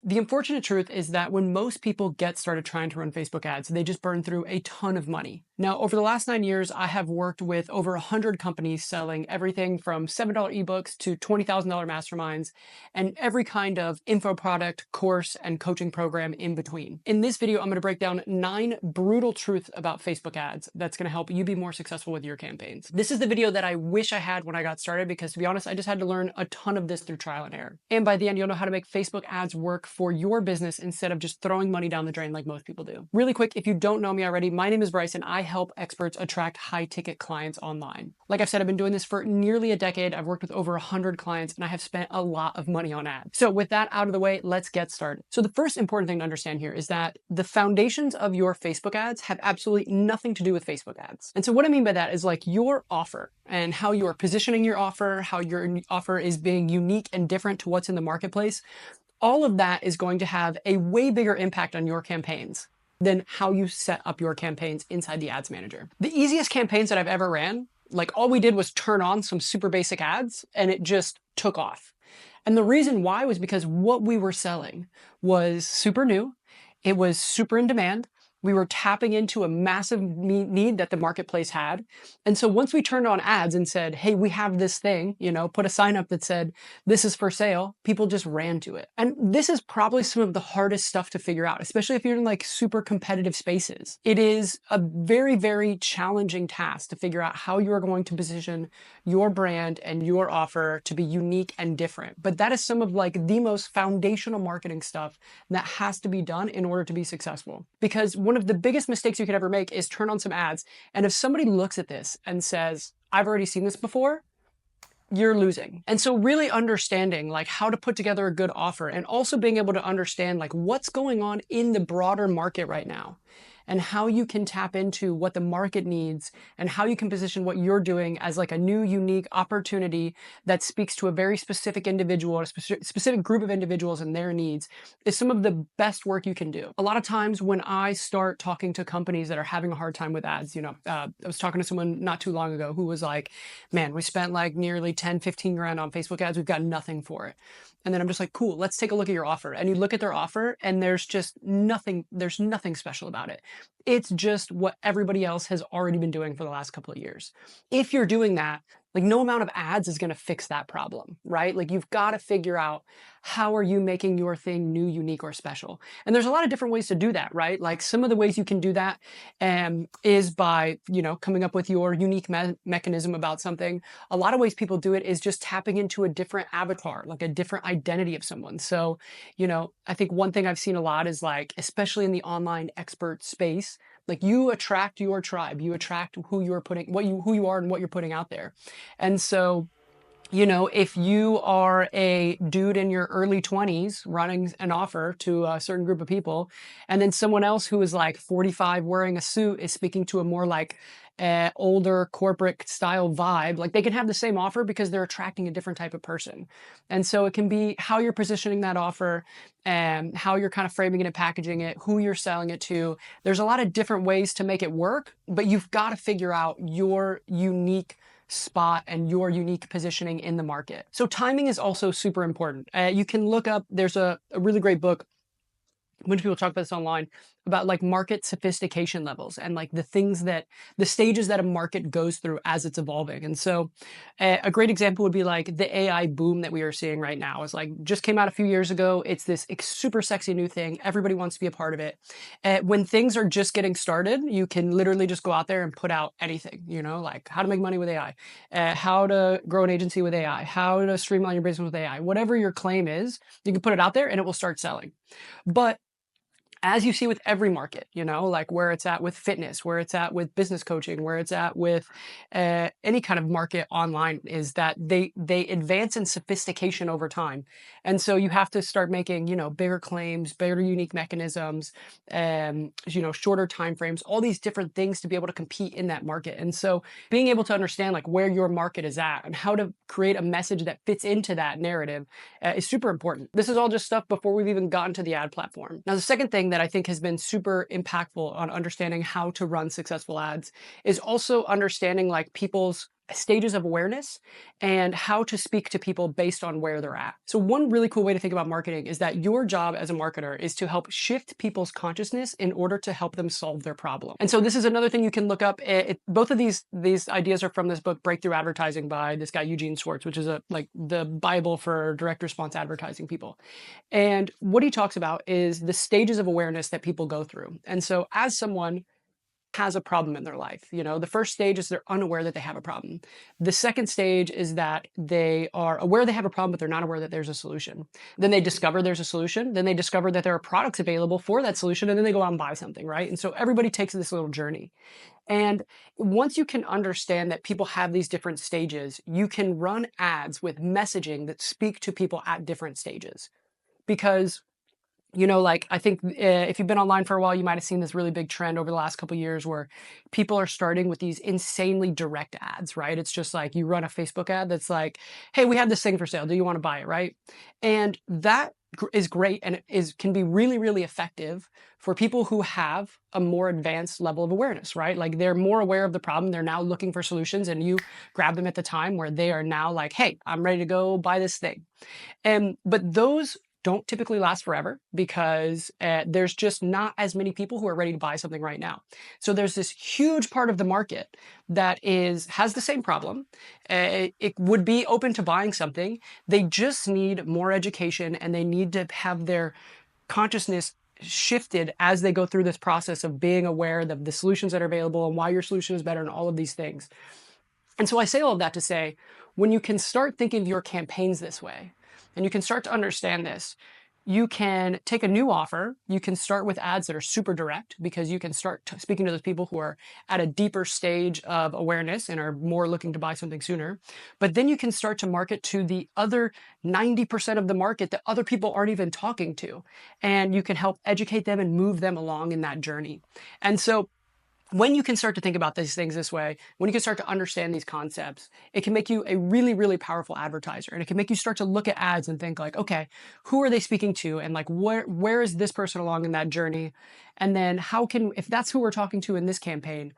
The unfortunate truth is that when most people get started trying to run Facebook ads, they just burn through a ton of money. Now, over the last 9 years, I have worked with over 100 companies selling everything from $7 ebooks to $20,000 masterminds and every kind of info product, course, and coaching program in between. In this video, I'm going to break down 9 brutal truths about Facebook ads that's going to help you be more successful with your campaigns. This is the video that I wish I had when I got started because, to be honest, I just had to learn a ton of this through trial and error. And by the end, you'll know how to make Facebook ads work for your business instead of just throwing money down the drain like most people do. Really quick, if you don't know me already, my name is Brice and I help experts attract high-ticket clients online. Like I've said, I've been doing this for nearly a decade. I've worked with over 100 clients and I have spent a lot of money on ads. So with that out of the way, let's get started. So the first important thing to understand here is that the foundations of your Facebook ads have absolutely nothing to do with Facebook ads. And so what I mean by that is like your offer and how you're positioning your offer, how your offer is being unique and different to what's in the marketplace. All of that is going to have a way bigger impact on your campaigns than how you set up your campaigns inside the ads manager. The easiest campaigns that I've ever ran, like all we did was turn on some super basic ads and it just took off. And the reason why was because what we were selling was super new. It was super in demand. We were tapping into a massive need that the marketplace had. And so once we turned on ads and said, hey, we have this thing, put a sign up that said, this is for sale, people just ran to it. And this is probably some of the hardest stuff to figure out, especially if you're in like super competitive spaces. It is a very, very challenging task to figure out how you are going to position your brand and your offer to be unique and different. But that is some of like the most foundational marketing stuff that has to be done in order to be successful. Because one of the biggest mistakes you could ever make is turn on some ads. And if somebody looks at this and says, I've already seen this before, you're losing. And so really understanding like how to put together a good offer and also being able to understand like what's going on in the broader market right now and how you can tap into what the market needs and how you can position what you're doing as like a new, unique opportunity that speaks to a very specific individual, a specific group of individuals and their needs is some of the best work you can do. A lot of times when I start talking to companies that are having a hard time with ads, I was talking to someone not too long ago who was like, man, we spent like nearly 10, 15 grand on Facebook ads. We've got nothing for it. And then I'm just like, cool, let's take a look at your offer. And you look at their offer and there's nothing special about it. It's just what everybody else has already been doing for the last couple of years. If you're doing that, like no amount of ads is going to fix that problem, right? Like you've got to figure out how are you making your thing new, unique, or special? And there's a lot of different ways to do that, right? Like some of the ways you can do that is by, coming up with your unique mechanism about something. A lot of ways people do it is just tapping into a different avatar, like a different identity of someone. So, I think one thing I've seen a lot is like, especially in the online expert space, like you attract your tribe, you attract who you are who you are and what you're putting out there. And so, if you are a dude in your early 20s running an offer to a certain group of people, and then someone else who is like 45 wearing a suit is speaking to a more like older corporate style vibe, like they can have the same offer because they're attracting a different type of person. And so it can be how you're positioning that offer and how you're kind of framing it and packaging it, who you're selling it to. There's a lot of different ways to make it work, but you've got to figure out your unique spot and your unique positioning in the market. So timing is also super important. You can look up, there's a really great book, a bunch of people talk about this online, about like market sophistication levels and like the stages that a market goes through as it's evolving. And so a great example would be like the AI boom that we are seeing right now is like just came out a few years ago. It's this super sexy new thing. Everybody wants to be a part of it. When things are just getting started, you can literally just go out there and put out anything, like how to make money with AI, how to grow an agency with AI, how to streamline your business with AI, whatever your claim is, you can put it out there and it will start selling. But as you see with every market, like where it's at with fitness, where it's at with business coaching, where it's at with any kind of market online, is that they advance in sophistication over time. And so you have to start making, bigger claims, bigger unique mechanisms, shorter timeframes, all these different things to be able to compete in that market. And so being able to understand like where your market is at and how to create a message that fits into that narrative is super important. This is all just stuff before we've even gotten to the ad platform. Now, the second thing that I think has been super impactful on understanding how to run successful ads is also understanding like people's stages of awareness and how to speak to people based on where they're at. So one really cool way to think about marketing is that your job as a marketer is to help shift people's consciousness in order to help them solve their problem. And so this is another thing you can look up. Both of these ideas are from this book, Breakthrough Advertising, by this guy, Eugene Schwartz, which is like the Bible for direct response advertising people. And what he talks about is the stages of awareness that people go through. And so as someone has a problem in their life. The first stage is they're unaware that they have a problem. The second stage is that they are aware they have a problem, but they're not aware that there's a solution. Then they discover there's a solution. Then they discover that there are products available for that solution, and then they go out and buy something, right? And so everybody takes this little journey. And once you can understand that people have these different stages, you can run ads with messaging that speak to people at different stages. Because like I think if you've been online for a while, you might have seen this really big trend over the last couple of years where people are starting with these insanely direct ads, right? It's just like you run a Facebook ad that's like, hey, we have this thing for sale. Do you want to buy it, right? And that is great, and can be really, really effective for people who have a more advanced level of awareness, right? Like they're more aware of the problem. They're now looking for solutions, and you grab them at the time where they are now like, hey, I'm ready to go buy this thing. But those don't typically last forever because there's just not as many people who are ready to buy something right now. So there's this huge part of the market that has the same problem. It would be open to buying something. They just need more education, and they need to have their consciousness shifted as they go through this process of being aware of the solutions that are available and why your solution is better and all of these things. And so I say all of that to say, when you can start thinking of your campaigns this way, and you can start to understand this, you can take a new offer. You can start with ads that are super direct, because you can start speaking to those people who are at a deeper stage of awareness and are more looking to buy something sooner. But then you can start to market to the other 90% of the market that other people aren't even talking to. And you can help educate them and move them along in that journey. And so when you can start to think about these things this way, when you can start to understand these concepts, it can make you a really, really powerful advertiser. And it can make you start to look at ads and think like, okay, who are they speaking to? And like, where is this person along in that journey? And then if that's who we're talking to in this campaign,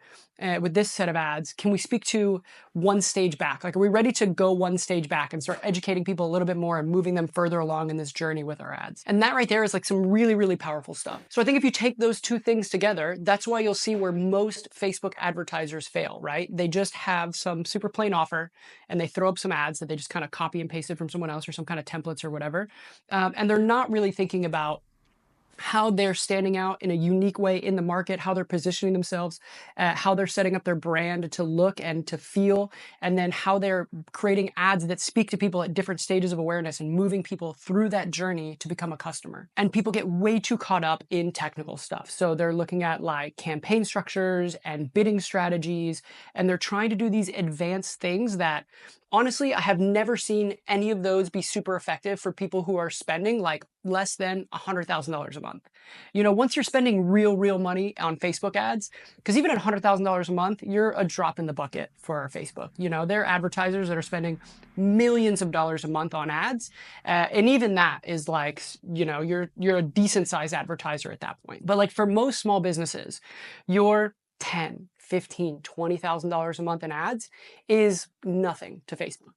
with this set of ads, can we speak to one stage back? Like, are we ready to go one stage back and start educating people a little bit more and moving them further along in this journey with our ads? And that right there is like some really, really powerful stuff. So I think if you take those two things together, that's why you'll see where most Facebook advertisers fail, right? They just have some super plain offer and they throw up some ads that they just kind of copy and pasted from someone else or some kind of templates or whatever. And they're not really thinking about how they're standing out in a unique way in the market, how they're positioning themselves, how they're setting up their brand to look and to feel, and then how they're creating ads that speak to people at different stages of awareness and moving people through that journey to become a customer. And people get way too caught up in technical stuff. So they're looking at like campaign structures and bidding strategies, and they're trying to do these advanced things that honestly, I have never seen any of those be super effective for people who are spending like less than $100,000 a month. Once you're spending real money on Facebook ads, because even at $100,000 a month, you're a drop in the bucket for Facebook. There are advertisers that are spending millions of dollars a month on ads. And even that is like, you're a decent sized advertiser at that point. But like for most small businesses, you're $10, $15, $20,000 a month in ads is nothing to Facebook.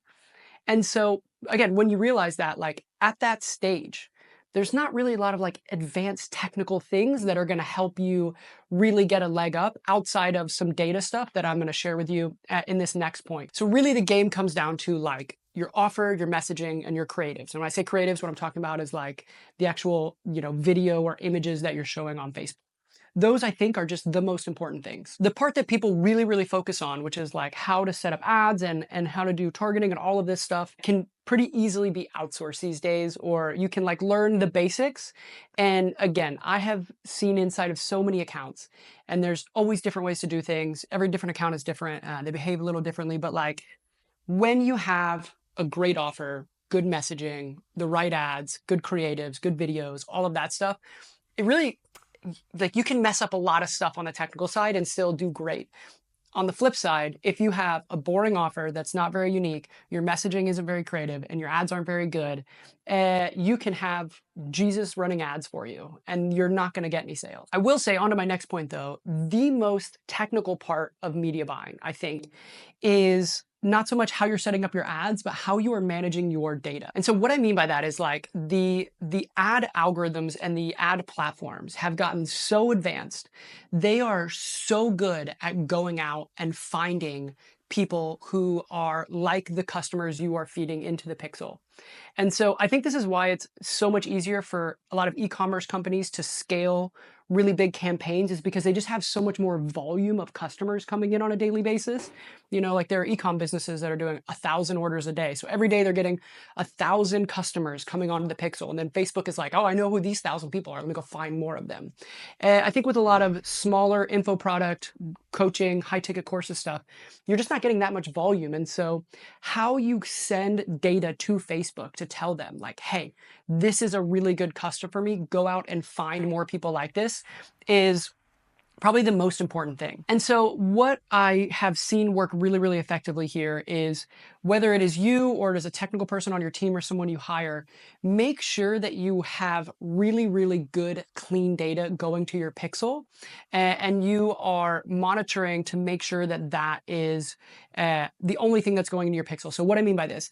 And so again, when you realize that, like at that stage, there's not really a lot of like advanced technical things that are going to help you really get a leg up outside of some data stuff that I'm going to share with you in this next point. So really the game comes down to like your offer, your messaging, and your creatives. And when I say creatives, what I'm talking about is like the actual, video or images that you're showing on Facebook. Those I think are just the most important things. The part that people really, really focus on, which is like how to set up ads and how to do targeting and all of this stuff, can pretty easily be outsourced these days, or you can like learn the basics. And again, I have seen inside of so many accounts, and there's always different ways to do things. Every different account is different. They behave a little differently, but like when you have a great offer, good messaging, the right ads, good creatives, good videos, all of that stuff, it really, like you can mess up a lot of stuff on the technical side and still do great. On the flip side, if you have a boring offer that's not very unique, your messaging isn't very creative, and your ads aren't very good, you can have Jesus running ads for you, and you're not going to get any sales. I will say, on to my next point though, the most technical part of media buying, I think, is not so much how you're setting up your ads, but how you are managing your data. And so what I mean by that is like the ad algorithms and the ad platforms have gotten so advanced. They are so good at going out and finding people who are like the customers you are feeding into the pixel. And so I think this is why it's so much easier for a lot of e-commerce companies to scale really big campaigns, is because they just have so much more volume of customers coming in on a daily basis. You know, like there are e-com businesses that are doing 1,000 orders a day. So every day they're getting 1,000 customers coming onto the pixel. And then Facebook is like, oh, I know who these 1,000 people are. Let me go find more of them. And I think with a lot of smaller info product, coaching, high ticket courses stuff, you're just not getting that much volume. And so how you send data to Facebook to tell them like, hey, this is a really good customer for me, go out and find more people like this, is probably the most important thing. And so what I have seen work really, really effectively here is, whether it is you or it is a technical person on your team or someone you hire, make sure that you have really, really good, clean data going to your pixel, and you are monitoring to make sure that that is the only thing that's going into your pixel. So what I mean by this: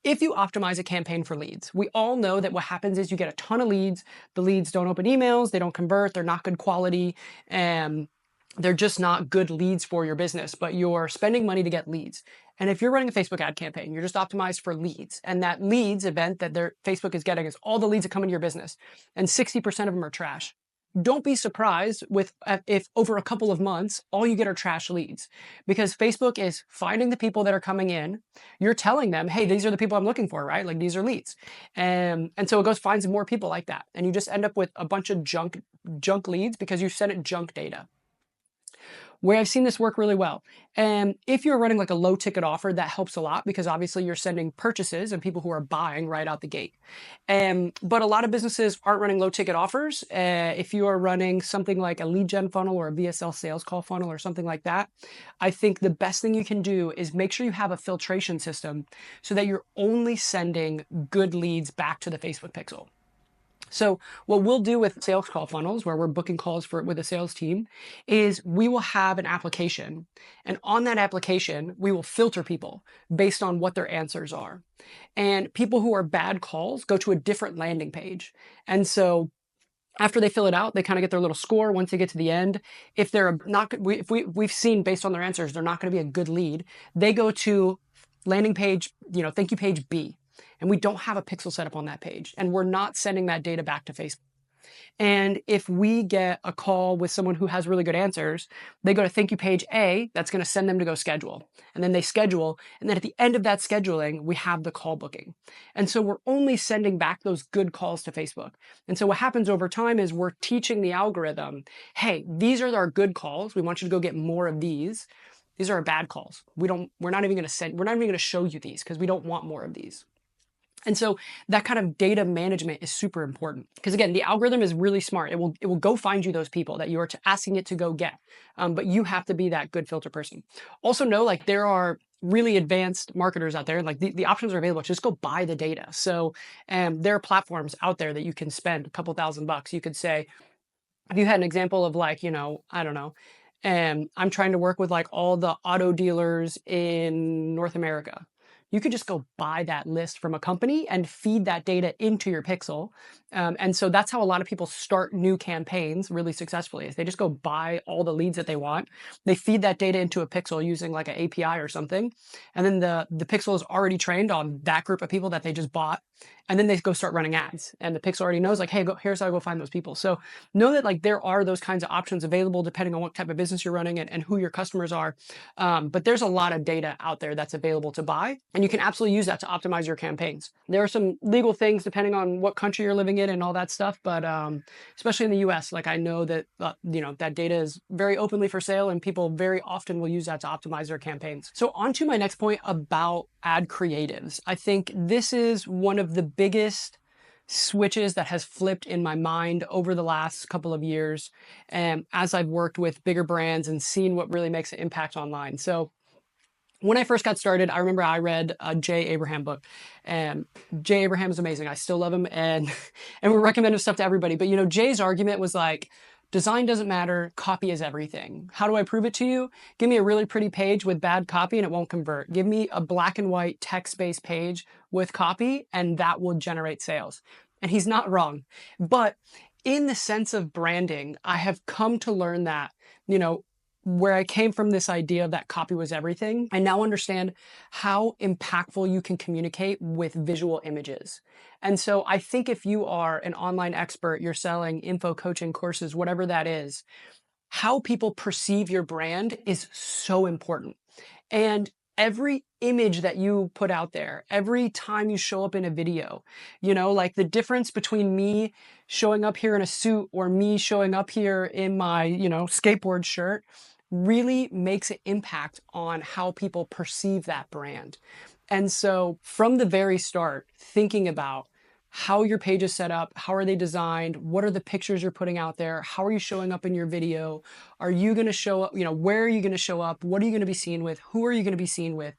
if you optimize a campaign for leads, we all know that what happens is you get a ton of leads. The leads don't open emails, they don't convert, they're not good quality, and they're just not good leads for your business, but you're spending money to get leads. And if you're running a Facebook ad campaign, you're just optimized for leads, and that leads event that Facebook is getting is all the leads that come into your business, and 60% of them are trash. Don't be surprised if over a couple of months, all you get are trash leads, because Facebook is finding the people that are coming in. You're telling them, hey, these are the people I'm looking for, right? Like these are leads. And so it goes finds more people like that. And you just end up with a bunch of junk leads because you sent it junk data. Where I've seen this work really well, and if you're running like a low ticket offer, that helps a lot, because obviously you're sending purchases and people who are buying right out the gate. But a lot of businesses aren't running low ticket offers. If you are running something like a lead gen funnel or a VSL sales call funnel or something like that, I think the best thing you can do is make sure you have a filtration system so that you're only sending good leads back to the Facebook pixel. So what we'll do with sales call funnels, where we're booking calls with a sales team, is we will have an application. And on that application, we will filter people based on what their answers are. And people who are bad calls go to a different landing page. And so after they fill it out, they kind of get their little score once they get to the end. If they're not, if we've seen based on their answers, they're not going to be a good lead, they go to landing page, thank you page B. And we don't have a pixel set up on that page, and we're not sending that data back to Facebook. And if we get a call with someone who has really good answers, they go to thank you page A, that's going to send them to go schedule. And then they schedule. And then at the end of that scheduling, we have the call booking. And so we're only sending back those good calls to Facebook. And so what happens over time is we're teaching the algorithm, hey, these are our good calls. We want you to go get more of these. These are our bad calls. We're not even going to show you these because we don't want more of these. And so that kind of data management is super important, because again, the algorithm is really smart. It will go find you those people that you are asking it to go get. But you have to be that good filter person. Also know, like, there are really advanced marketers out there, and like the options are available. Just go buy the data. So there are platforms out there that you can spend a couple $1,000. You could say, if you had an example of like, I don't know, I'm trying to work with like all the auto dealers in North America. You could just go buy that list from a company and feed that data into your pixel. And so that's how a lot of people start new campaigns really successfully, is they just go buy all the leads that they want. They feed that data into a pixel using like an API or something. And then the pixel is already trained on that group of people that they just bought. And then they go start running ads. And the pixel already knows like, hey, here's how I go find those people. So know that like there are those kinds of options available depending on what type of business you're running and who your customers are. But there's a lot of data out there that's available to buy. And you can absolutely use that to optimize your campaigns. There are some legal things depending on what country you're living in and all that stuff. But especially in the US, like I know that, that data is very openly for sale, and people very often will use that to optimize their campaigns. So on to my next point about ad creatives. I think this is one of the biggest switches that has flipped in my mind over the last couple of years, as I've worked with bigger brands and seen what really makes an impact online. So when I first got started, I remember I read a Jay Abraham book, and Jay Abraham is amazing. I still love him, and we recommend his stuff to everybody. But Jay's argument was like, Design doesn't matter. Copy is everything. How do I prove it to you? Give me a really pretty page with bad copy and it won't convert. Give me a black and white text-based page with copy and that will generate sales. And he's not wrong. But in the sense of branding, I have come to learn that, where I came from this idea that copy was everything, I now understand how impactful you can communicate with visual images. And so I think if you are an online expert, you're selling info coaching courses, whatever that is, how people perceive your brand is so important. And every image that you put out there, every time you show up in a video, like the difference between me showing up here in a suit or me showing up here in my, skateboard shirt really makes an impact on how people perceive that brand. And so from the very start, thinking about how your page is set up, how are they designed, what are the pictures you're putting out there, how are you showing up in your video, are you going to show up, where are you going to show up, what are you going to be seen with, who are you going to be seen with,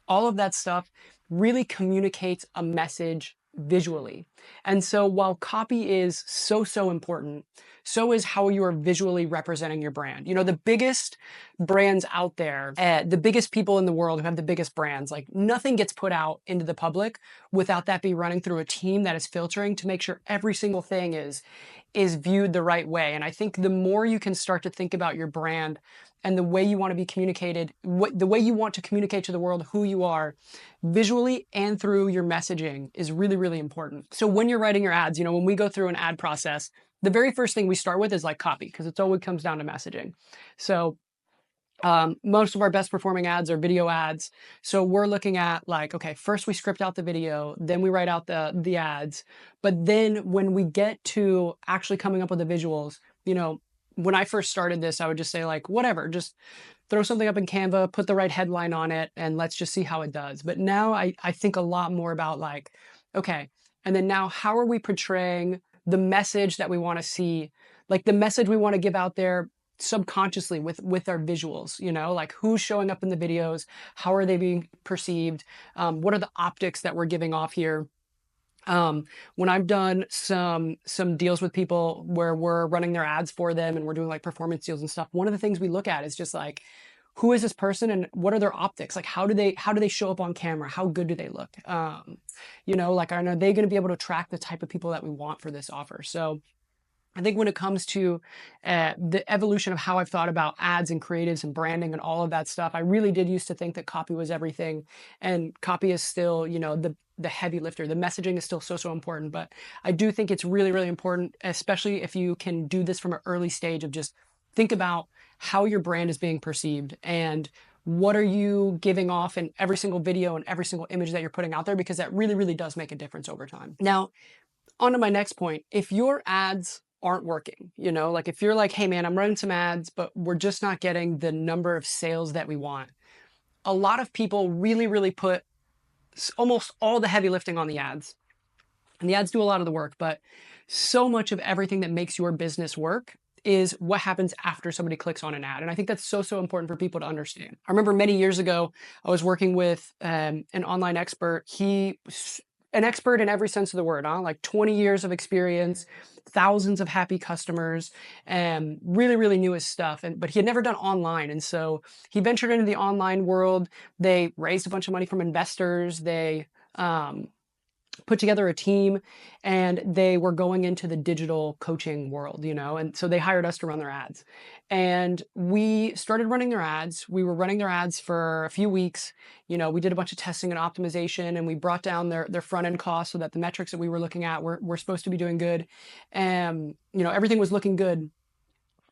all of that stuff really communicates a message visually. And so while copy is so important, so is how you are visually representing your brand. The biggest brands out there, the biggest people in the world who have the biggest brands, like nothing gets put out into the public without that be running through a team that is filtering to make sure every single thing is viewed the right way. And I think the more you can start to think about your brand and the way you want to be communicated, the way you want to communicate to the world who you are visually and through your messaging is really, really important. So when you're writing your ads, when we go through an ad process, the very first thing we start with is like copy, because it's always comes down to messaging. So most of our best performing ads are video ads. So we're looking at like, okay, first we script out the video, then we write out the ads. But then when we get to actually coming up with the visuals, when I first started this, I would just say like, whatever, just throw something up in Canva, put the right headline on it, and let's just see how it does. But now I think a lot more about like, okay, and then now how are we portraying the message that we want to see, like the message we want to give out there subconsciously with our visuals, like who's showing up in the videos, how are they being perceived, what are the optics that we're giving off here. When I've done some deals with people where we're running their ads for them and we're doing like performance deals and stuff, one of the things we look at is just like, who is this person and what are their optics? Like, how do they show up on camera? How good do they look? Like, are they going to be able to attract the type of people that we want for this offer? So I think when it comes to the evolution of how I've thought about ads and creatives and branding and all of that stuff, I really did used to think that copy was everything, and copy is still, the heavy lifter. The messaging is still so important, but I do think it's really, really important, especially if you can do this from an early stage of just think about how your brand is being perceived and what are you giving off in every single video and every single image that you're putting out there, because that really, really does make a difference over time. Now, on to my next point. If your ads aren't working, like if you're like, hey man, I'm running some ads, but we're just not getting the number of sales that we want. A lot of people really, really put almost all the heavy lifting on the ads. And the ads do a lot of the work, but so much of everything that makes your business work is what happens after somebody clicks on an ad. And I think that's so important for people to understand. I remember many years ago, I was working with an online expert. An expert in every sense of the word, like 20 years of experience, thousands of happy customers, and really, really knew his stuff. But he had never done online. And so he ventured into the online world. They raised a bunch of money from investors. They put together a team, and they were going into the digital coaching world, and so they hired us to run their ads. And we started running their ads. We were running their ads for a few weeks. We did a bunch of testing and optimization, and we brought down their front end costs so that the metrics that we were looking at were supposed to be doing good. And, everything was looking good.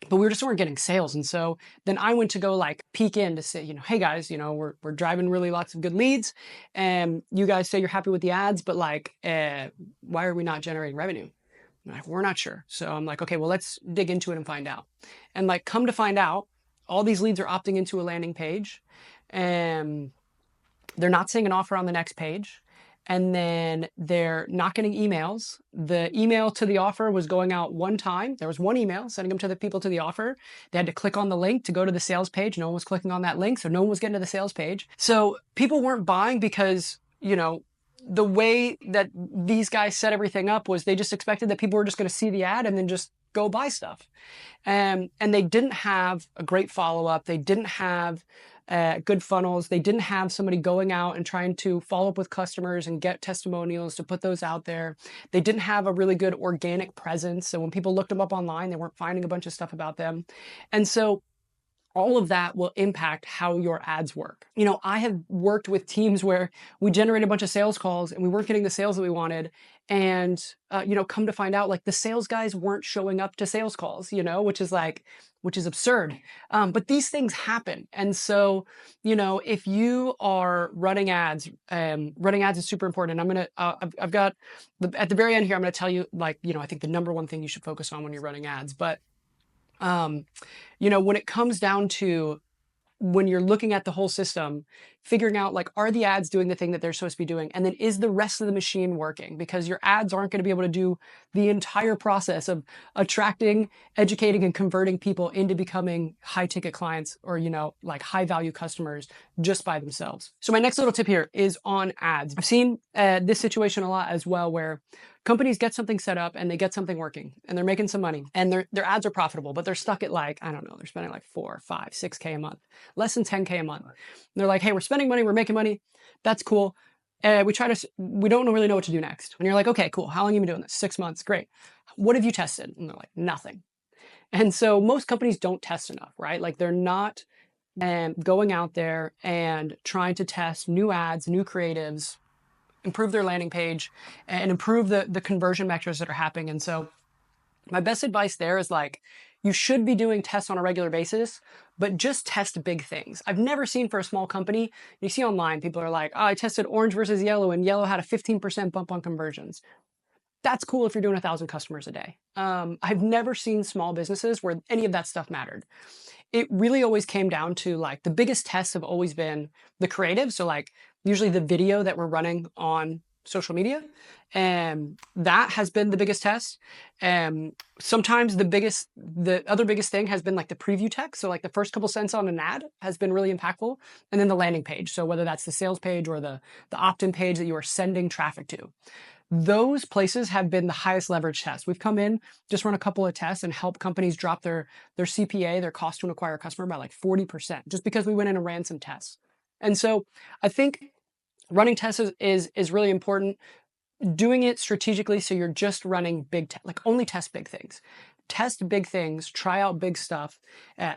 But we just weren't getting sales. And so then I went to go like peek in to say, hey guys, we're driving really lots of good leads, and you guys say you're happy with the ads, but like, why are we not generating revenue? Like, we're not sure. So I'm like, okay, well, let's dig into it and find out. And like, come to find out, all these leads are opting into a landing page, and they're not seeing an offer on the next page. And then they're not getting emails. The email to the offer was going out one time. There was one email sending them to the people to the offer. They had to click on the link to go to the sales page. No one was clicking on that link, so no one was getting to the sales page. So people weren't buying because, the way that these guys set everything up was they just expected that people were just going to see the ad and then just go buy stuff. And they didn't have a great follow-up. They didn't have good funnels. They didn't have somebody going out and trying to follow up with customers and get testimonials to put those out there. They didn't have a really good organic presence. So when people looked them up online, they weren't finding a bunch of stuff about them. And so all of that will impact how your ads work. You know, I have worked with teams where we generated a bunch of sales calls and we weren't getting the sales that we wanted. And, you know, come to find out, like, the sales guys weren't showing up to sales calls, you know, which is absurd. But these things happen. And so, you know, if you are running ads is super important. And I've got, at the very end here, I'm going to tell you, like, you know, I think the number one thing you should focus on when you're running ads. But you know, when it comes down to when you're looking at the whole system, figuring out, like, are the ads doing the thing that they're supposed to be doing? And then is the rest of the machine working? Because your ads aren't going to be able to do the entire process of attracting, educating, and converting people into becoming high ticket clients, or, you know, like high value customers just by themselves. So my next little tip here is on ads. I've seen this situation a lot as well, where companies get something set up and they get something working and they're making some money and their ads are profitable, but they're stuck at, like, I don't know, they're spending like 4, 5, 6K a month, less than 10K a month. And they're like, hey, we're spending money, we're making money. That's cool. We don't really know what to do next. And you're like, okay, cool. How long have you been doing this? 6 months. Great. What have you tested? And they're like, nothing. And so most companies don't test enough, right? Like, they're not going out there and trying to test new ads, new creatives, improve their landing page, and improve the conversion metrics that are happening. And so my best advice there is, like, you should be doing tests on a regular basis, but just test big things. I've never seen, for a small company, you see online, people are like, oh, I tested orange versus yellow and yellow had a 15% bump on conversions. That's cool if you're doing 1,000 customers a day. I've never seen small businesses where any of that stuff mattered. It really always came down to, like, the biggest tests have always been the creative. So, like, usually the video that we're running on social media, and that has been the biggest test. Sometimes the other biggest thing has been, like, the preview text. So, like, the first couple cents on an ad has been really impactful. And then the landing page. So whether that's the sales page or the opt-in page that you are sending traffic to, those places have been the highest leverage tests. We've come in, just run a couple of tests and help companies drop their CPA, their cost to acquire a customer, by like 40%, just because we went in and ran some tests. And so I think running tests is really important. Doing it strategically, so you're just running like, only test big things. Test big things, try out big stuff,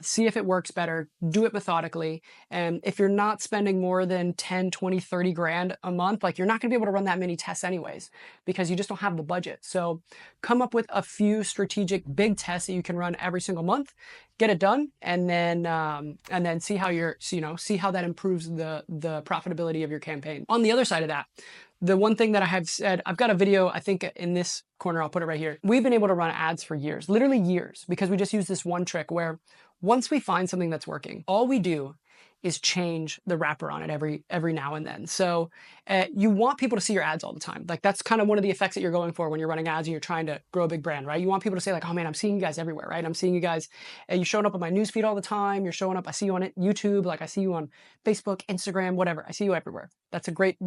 see if it works better, do it methodically. And if you're not spending more than 10, 20, 30 grand a month, like, you're not gonna be able to run that many tests anyways, because you just don't have the budget. So come up with a few strategic big tests that you can run every single month, get it done, and then see how see how that improves the profitability of your campaign. On the other side of that, the one thing that I have said, I've got a video, I think in this corner, I'll put it right here. We've been able to run ads for years, literally years, because we just use this one trick where once we find something that's working, all we do is change the wrapper on it every now and then. So you want people to see your ads all the time. Like, that's kind of one of the effects that you're going for when you're running ads and you're trying to grow a big brand, right? You want people to say, like, oh man, I'm seeing you guys everywhere, right? I'm seeing you guys, you're showing up on my newsfeed all the time. You're showing up, I see you on YouTube, like, I see you on Facebook, Instagram, whatever. I see you everywhere. That's a great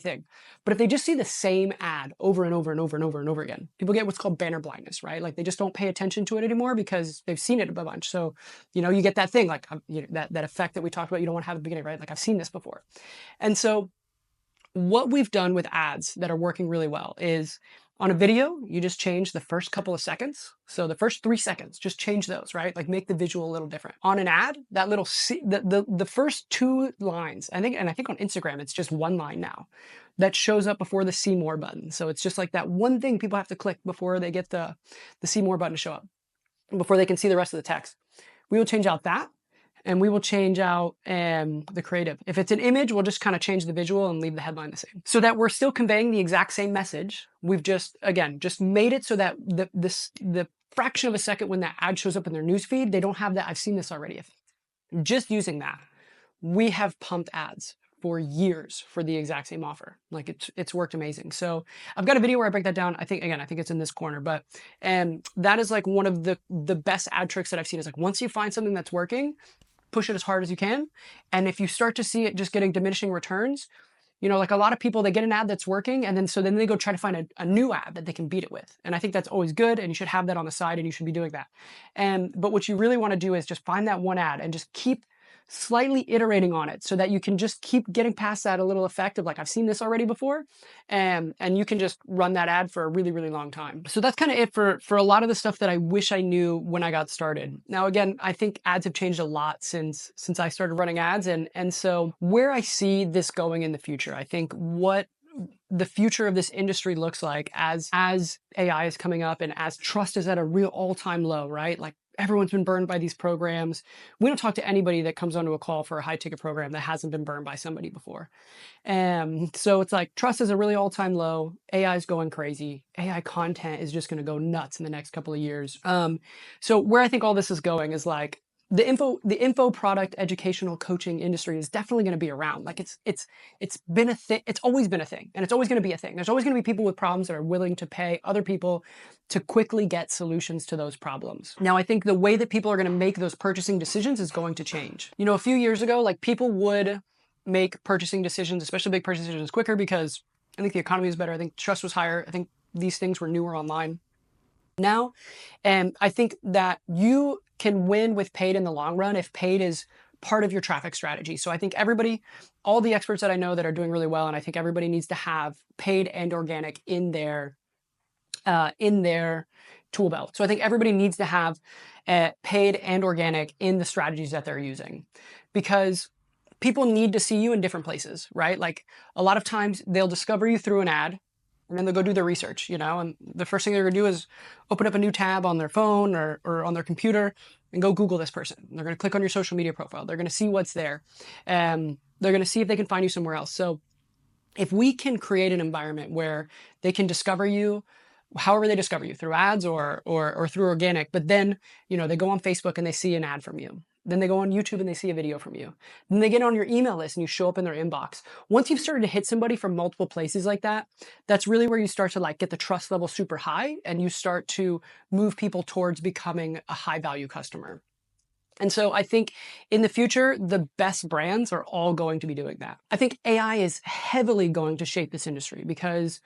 thing. But if they just see the same ad over and over and over and over and over again, people get what's called banner blindness, right? Like, they just don't pay attention to it anymore because they've seen it a bunch. So, you get that thing, like, that effect that we talked about, you don't want to have at the beginning, right? Like, I've seen this before. And so what we've done with ads that are working really well is, on a video, you just change the first couple of seconds. So the first 3 seconds, just change those, right? Like, make the visual a little different. On an ad, that little the first 2 lines, I think on Instagram, it's just 1 line now that shows up before the see more button. So it's just like that one thing people have to click before they get the see more button to show up, before they can see the rest of the text. We will change out that. And we will change out the creative. If it's an image, we'll just kind of change the visual and leave the headline the same, so that we're still conveying the exact same message. We've just made it so that the fraction of a second when that ad shows up in their newsfeed, they don't have that "I've seen this already" effect. Just using that, we have pumped ads for years for the exact same offer. Like, it's worked amazing. So I've got a video where I break that down. I think it's in this corner, but that is like one of the best ad tricks that I've seen, is like, once you find something that's working, push it as hard as you can. And if you start to see it just getting diminishing returns, You know, like a lot of people, they get an ad that's working and then they go try to find a new ad that they can beat it with. And I think that's always good, and you should have that on the side and you should be doing that. But what you really want to do is just find that one ad and just keep slightly iterating on it so that you can just keep getting past that a little effect of like, I've seen this already before, and you can just run that ad for a really, really long time. So that's kind of it for a lot of the stuff that I wish I knew when I got started. Now, again, I think ads have changed a lot since I started running ads. And so where I see this going in the future, I think what the future of this industry looks like as AI is coming up and as trust is at a real all-time low, right? Like, everyone's been burned by these programs. We don't talk to anybody that comes onto a call for a high ticket program that hasn't been burned by somebody before. So it's like trust is a really all-time low. AI is going crazy. AI content is just going to go nuts in the next couple of years. So where I think all this is going is like the info product educational coaching industry is definitely going to be around. Like it's been a thing. It's always been a thing, and it's always going to be a thing. There's always going to be people with problems that are willing to pay other people to quickly get solutions to those problems. Now, I think the way that people are going to make those purchasing decisions is going to change. You know, a few years ago, like, people would make purchasing decisions, especially big purchasing decisions, quicker because I think the economy was better. I think trust was higher. I think these things were newer online now. And I think that you can win with paid in the long run if paid is part of your traffic strategy. So I think everybody, all the experts that I know that are doing really well, and I think everybody needs to have paid and organic in their tool belt. So I think everybody needs to have paid and organic in the strategies that they're using, because people need to see you in different places, right? Like, a lot of times they'll discover you through an ad, and then they'll go do their research, you know, and the first thing they're gonna do is open up a new tab on their phone or on their computer and go Google this person. They're gonna click on your social media profile. They're gonna see what's there. They're gonna see if they can find you somewhere else. So if we can create an environment where they can discover you however they discover you, through ads or through organic, but then, you know, they go on Facebook and they see an ad from you. Then they go on YouTube and they see a video from you. Then they get on your email list and you show up in their inbox. Once you've started to hit somebody from multiple places like that, that's really where you start to like get the trust level super high, and you start to move people towards becoming a high value customer. And so I think in the future, the best brands are all going to be doing that. I think AI is heavily going to shape this industry because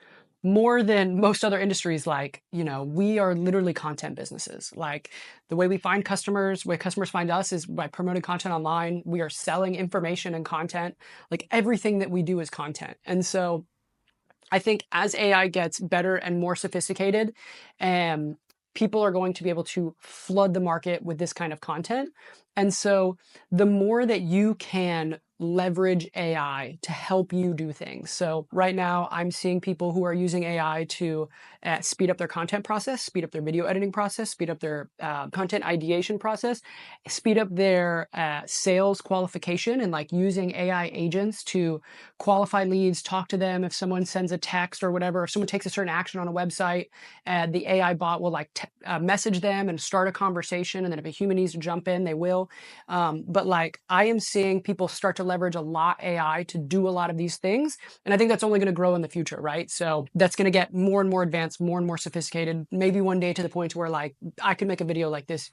more than most other industries, like, you know, we are literally content businesses. Like, the way we find customers, way customers find us is by promoting content online. We are selling information and content. Like, everything that we do is content. And so I think as AI gets better and more sophisticated, people are going to be able to flood the market with this kind of content. And so the more that you can leverage AI to help you do things. So right now I'm seeing people who are using AI to speed up their content process, speed up their video editing process, speed up their content ideation process, speed up their sales qualification, and like using AI agents to qualify leads, talk to them. If someone sends a text or whatever, if someone takes a certain action on a website, the AI bot will like message them and start a conversation. And then if a human needs to jump in, they will. But like, I am seeing people start to leverage a lot AI to do a lot of these things. And I think that's only going to grow in the future, right? So that's going to get more and more advanced, more and more sophisticated, maybe one day to the point where like I can make a video like this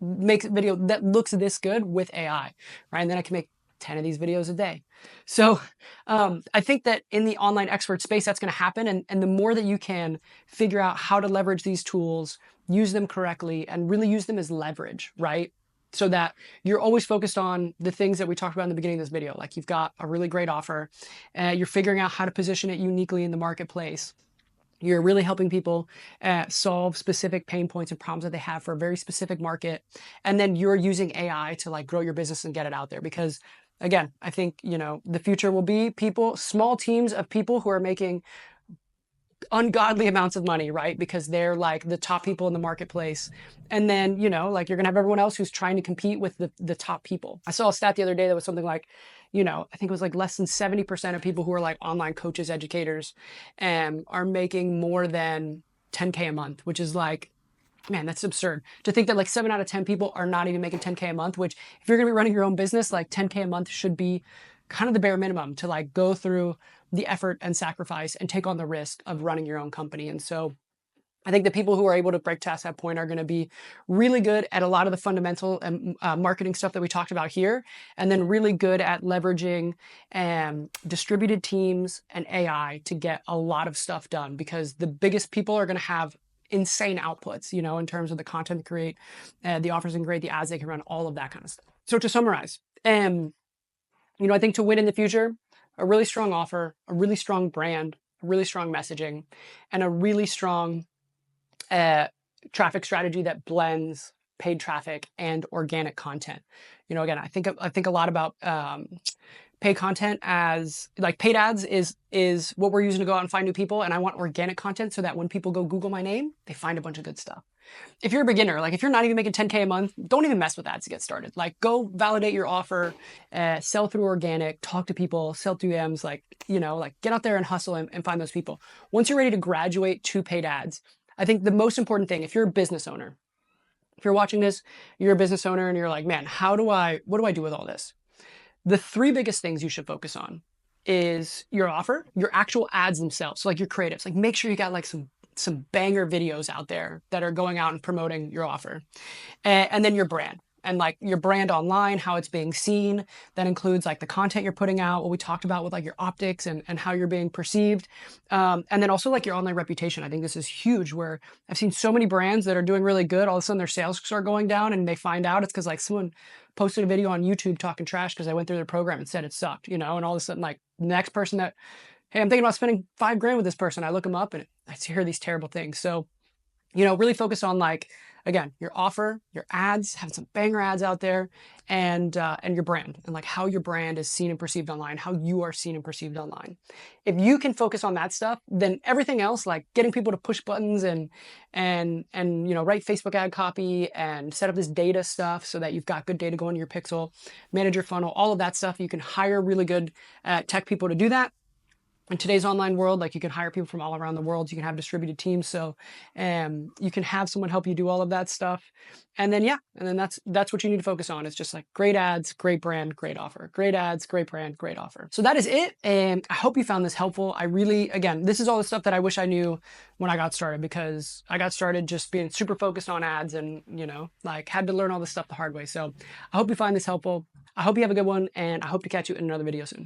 makes a video that looks this good with AI, right? And then I can make 10 of these videos a day. So I think that in the online expert space, that's going to happen. And the more that you can figure out how to leverage these tools, use them correctly, and really use them as leverage, right? So that you're always focused on the things that we talked about in the beginning of this video. Like, you've got a really great offer, you're figuring out how to position it uniquely in the marketplace. You're really helping people solve specific pain points and problems that they have for a very specific market. And then you're using AI to like grow your business and get it out there. Because again, I think, you know, the future will be people, small teams of people who are making ungodly amounts of money, right? Because they're like the top people in the marketplace. And then, you know, like, you're gonna have everyone else who's trying to compete with the top people. I saw a stat the other day that was something like, you know, I think it was like less than 70% of people who are like online coaches, educators, are making more than 10K a month, which is like, man, that's absurd. To think that like 7 out of 10 people are not even making 10K a month, which if you're gonna be running your own business, like 10K a month should be kind of the bare minimum to like go through the effort and sacrifice and take on the risk of running your own company. And so I think the people who are able to break tasks at point are going to be really good at a lot of the fundamental and marketing stuff that we talked about here, and then really good at leveraging distributed teams and AI to get a lot of stuff done, because the biggest people are going to have insane outputs, you know, in terms of the content they create, the offers they create, the ads they can run, all of that kind of stuff. So to summarize, you know, I think to win in the future, a really strong offer, a really strong brand, a really strong messaging, and a really strong traffic strategy that blends paid traffic and organic content. You know, again, I think a lot about paid content as like paid ads is what we're using to go out and find new people, and I want organic content so that when people go Google my name, they find a bunch of good stuff. If you're a beginner, like if you're not even making 10K a month, don't even mess with ads to get started. Like go validate your offer, sell through organic, talk to people, sell through DMs, like, you know, like get out there and hustle and find those people. Once you're ready to graduate to paid ads, I think the most important thing, if you're a business owner, if you're watching this, you're a business owner and you're like, man, what do I do with all this? The three biggest things you should focus on is your offer, your actual ads themselves. So like your creatives, like make sure you got like some banger videos out there that are going out and promoting your offer. And then your brand. And like your brand online, how it's being seen. That includes like the content you're putting out, what we talked about with like your optics and how you're being perceived. And then also like your online reputation. I think this is huge, where I've seen so many brands that are doing really good. All of a sudden their sales start going down and they find out it's because like someone posted a video on YouTube talking trash because I went through their program and said it sucked, you know, and all of a sudden like the next person that, hey, I'm thinking about spending $5,000 with this person. I look them up and I hear these terrible things. So, you know, really focus on like, again, your offer, your ads, having some banger ads out there, and your brand, and like how your brand is seen and perceived online, how you are seen and perceived online. If you can focus on that stuff, then everything else, like getting people to push buttons and you know, write Facebook ad copy and set up this data stuff so that you've got good data going to your pixel, manage your funnel, all of that stuff. You can hire really good tech people to do that. In today's online world, like you can hire people from all around the world. You can have distributed teams. So you can have someone help you do all of that stuff. And then, yeah, and then that's what you need to focus on. It's just like great ads, great brand, great offer, great ads, great brand, great offer. So that is it. And I hope you found this helpful. I really, again, this is all the stuff that I wish I knew when I got started, because I got started just being super focused on ads and, you know, like had to learn all this stuff the hard way. So I hope you find this helpful. I hope you have a good one, and I hope to catch you in another video soon.